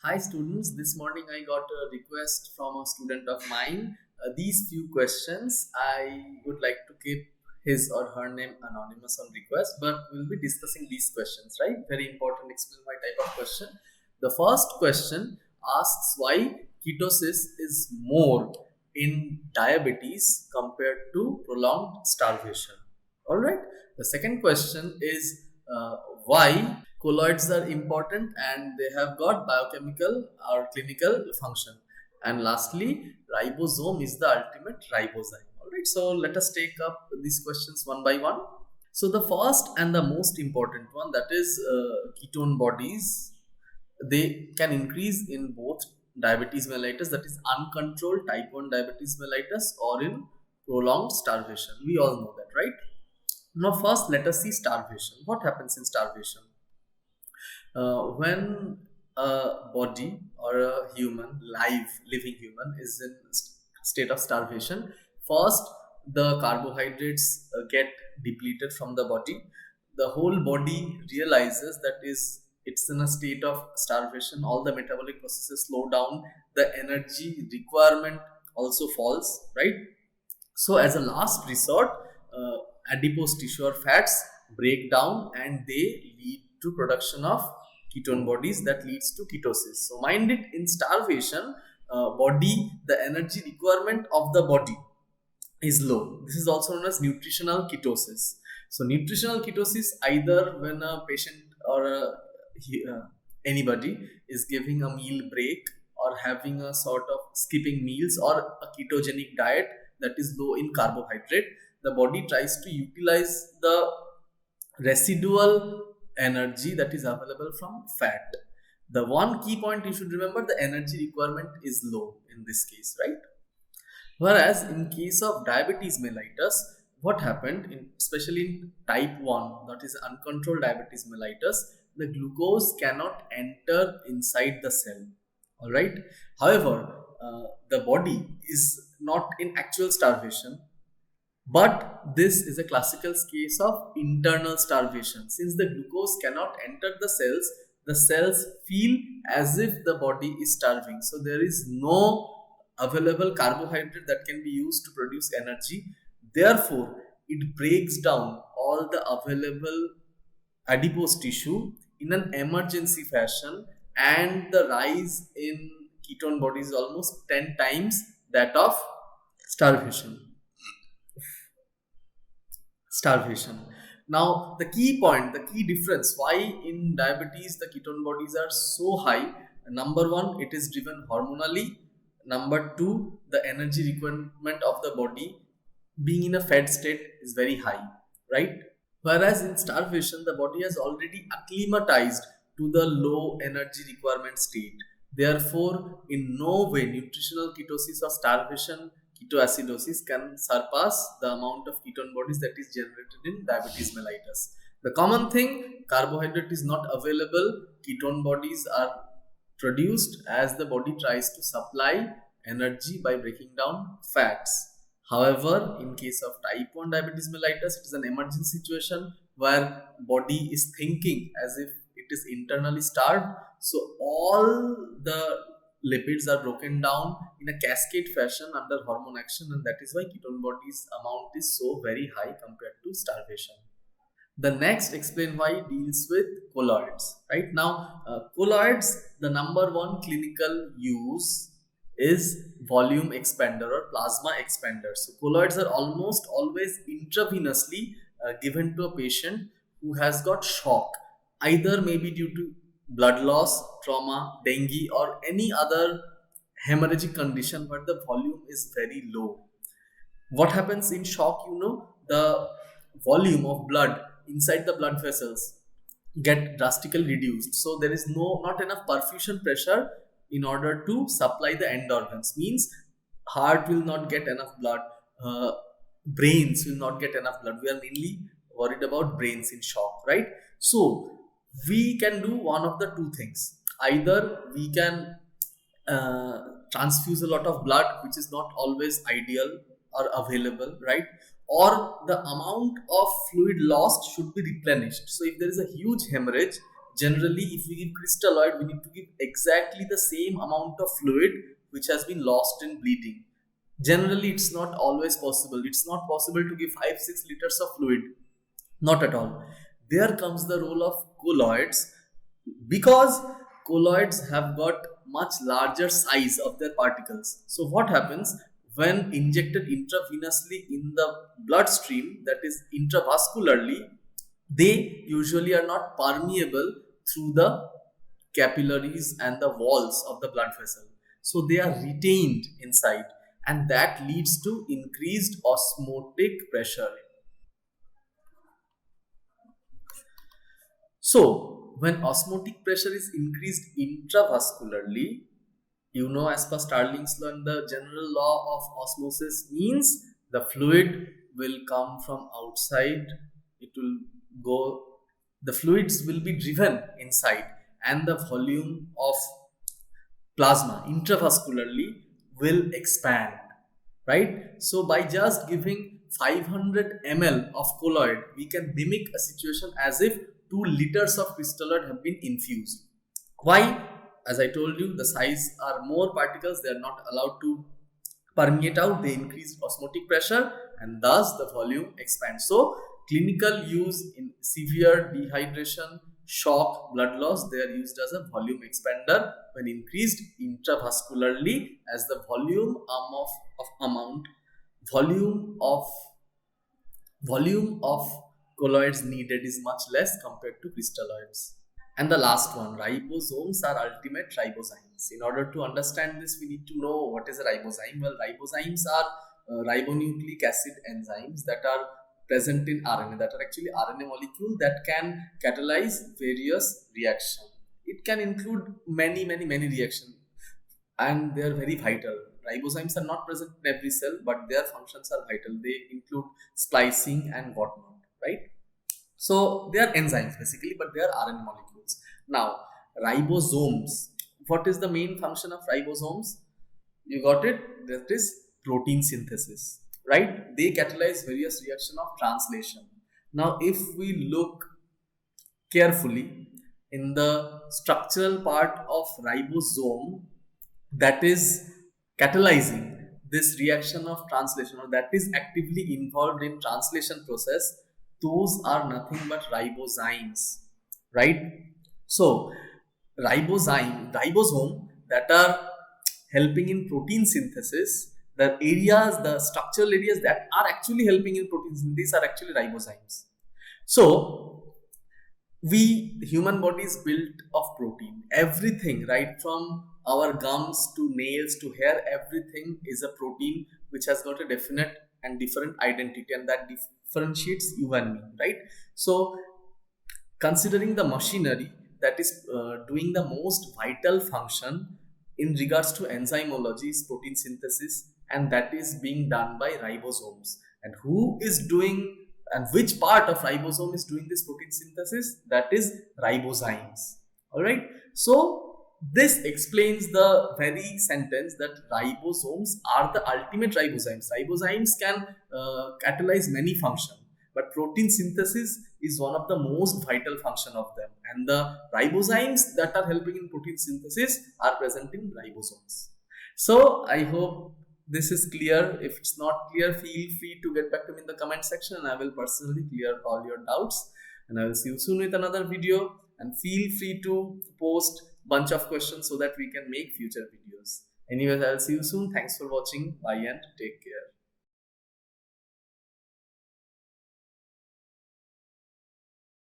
Hi students, this morning I got a request from a student of mine. These few questions I would like to keep his or her name anonymous on request, but we'll be discussing these questions, right? Very important, explain my type of question. The first question asks why ketosis is more in diabetes compared to prolonged starvation. All right. The second question is why colloids are important and they have got biochemical or clinical function. And lastly, ribosome is the ultimate ribozyme. All right. So let us take up these questions one by one. So the first and the most important one, that is ketone bodies, they can increase in both diabetes mellitus, that is uncontrolled type 1 diabetes mellitus, or in prolonged starvation. We all know that, right? Now first let us see starvation. What happens in starvation? When a body or a human, living human, is in state of starvation, first the carbohydrates get depleted from the body. The whole body realizes that is it's in a state of starvation. All the metabolic processes slow down. The energy requirement also falls, right? So as a last resort, adipose tissue or fats break down and they lead to production of ketone bodies that leads to ketosis. So mind it, in starvation, the energy requirement of the body is low. This is also known as nutritional ketosis. So nutritional ketosis, either when a patient or anybody is giving a meal break or having a sort of skipping meals or a ketogenic diet that is low in carbohydrate, the body tries to utilize the residual energy that is available from fat. The one key point you should remember, the energy requirement is low in this case, right? Whereas in case of diabetes mellitus, what happened, especially in type 1, that is uncontrolled diabetes mellitus, the glucose cannot enter inside the cell. All right. However, the body is not in actual starvation, but this is a classical case of internal starvation. Since the glucose cannot enter the cells feel as if the body is starving. So there is no available carbohydrate that can be used to produce energy. Therefore, it breaks down all the available adipose tissue in an emergency fashion, and the rise in ketone bodies is almost 10 times that of starvation. Starvation. Now the key point, the key difference why in diabetes the ketone bodies are so high: number one, it is driven hormonally. Number two, the energy requirement of the body being in a fed state is very high, right? Whereas in starvation, the body has already acclimatized to the low energy requirement state. Therefore, in no way nutritional ketosis or starvation ketoacidosis can surpass the amount of ketone bodies that is generated in diabetes mellitus. The common thing, carbohydrate is not available, ketone bodies are produced as the body tries to supply energy by breaking down fats. However, in case of type 1 diabetes mellitus, it is an emergency situation where body is thinking as if it is internally starved. So all the lipids are broken down in a cascade fashion under hormone action, and that is why ketone bodies amount is so very high compared to starvation. The next explain why deals with colloids. Right now, colloids, the number one clinical use is volume expander or plasma expander. So colloids are almost always intravenously given to a patient who has got shock, either maybe due to blood loss, trauma, dengue, or any other hemorrhagic condition where the volume is very low. What happens in shock? The volume of blood inside the blood vessels get drastically reduced, so there is not enough perfusion pressure in order to supply the end organs. Means heart will not get enough blood, brains will not get enough blood. We are mainly worried about brains in shock, right? So we can do one of the two things: either we can uh, transfuse a lot of blood, which is not always ideal or available, right? Or the amount of fluid lost should be replenished. So if there is a huge hemorrhage, Generally, if we give crystalloid, we need to give exactly the same amount of fluid which has been lost in bleeding. Generally, it's not always possible. It's not possible to give 5 6 liters of fluid. Not at all. There comes the role of colloids, because colloids have got much larger size of their particles. So what happens when injected intravenously in the bloodstream, that is intravascularly, they usually are not permeable through the capillaries and the walls of the blood vessel. So they are retained inside, and that leads to increased osmotic pressure. So, when osmotic pressure is increased intravascularly, as per Starling's law and the general law of osmosis means the fluid will come from outside, it will go, the fluids will be driven inside, and the volume of plasma intravascularly will expand, right? So by just giving 500 ml of colloid, we can mimic a situation as if 2 liters of crystalloid have been infused. Why? As I told you, the size are more particles, they are not allowed to permeate out, they increase osmotic pressure, and thus the volume expands. So clinical use in severe dehydration, shock, blood loss, they are used as a volume expander when increased intravascularly, as the of amount volume of colloids needed is much less compared to crystalloids. And the last one, ribosomes are ultimate ribozymes. In order to understand this, we need to know what is a ribozyme. Well, ribozymes are ribonucleic acid enzymes that are present in RNA, that are actually RNA molecule that can catalyze various reactions. It can include many reactions, and they are very vital. Ribozymes are not present in every cell, but their functions are vital. They include splicing and whatnot, right? So they are enzymes basically, but they are RNA molecules. Now, ribosomes. What is the main function of ribosomes? You got it? That is protein synthesis, right? They catalyze various reaction of translation. Now, if we look carefully in the structural part of ribosome, that is catalyzing this reaction of translation, or that is actively involved in translation process, those are nothing but ribozymes, right? So ribosome that are helping in protein synthesis, the structural areas that are actually helping in protein synthesis, these are actually ribozymes. So the human body is built of protein. Everything, right from our gums to nails to hair, everything is a protein which has got a definite and different identity, and that differentiates you and me, right? So considering the machinery that is doing the most vital function in regards to enzymology is protein synthesis, and that is being done by ribosomes. And who is doing, and which part of ribosome is doing this protein synthesis? That is ribozymes. All right. So this explains the very sentence that ribosomes are the ultimate ribozymes. Ribozymes can catalyze many functions, but protein synthesis is one of the most vital function of them, and the ribozymes that are helping in protein synthesis are present in ribosomes. So I hope this is clear. If it's not clear, feel free to get back to me in the comment section, and I will personally clear all your doubts. And I will see you soon with another video, and feel free to post bunch of questions so that we can make future videos. Anyways, I'll see you soon. Thanks for watching. Bye and take care.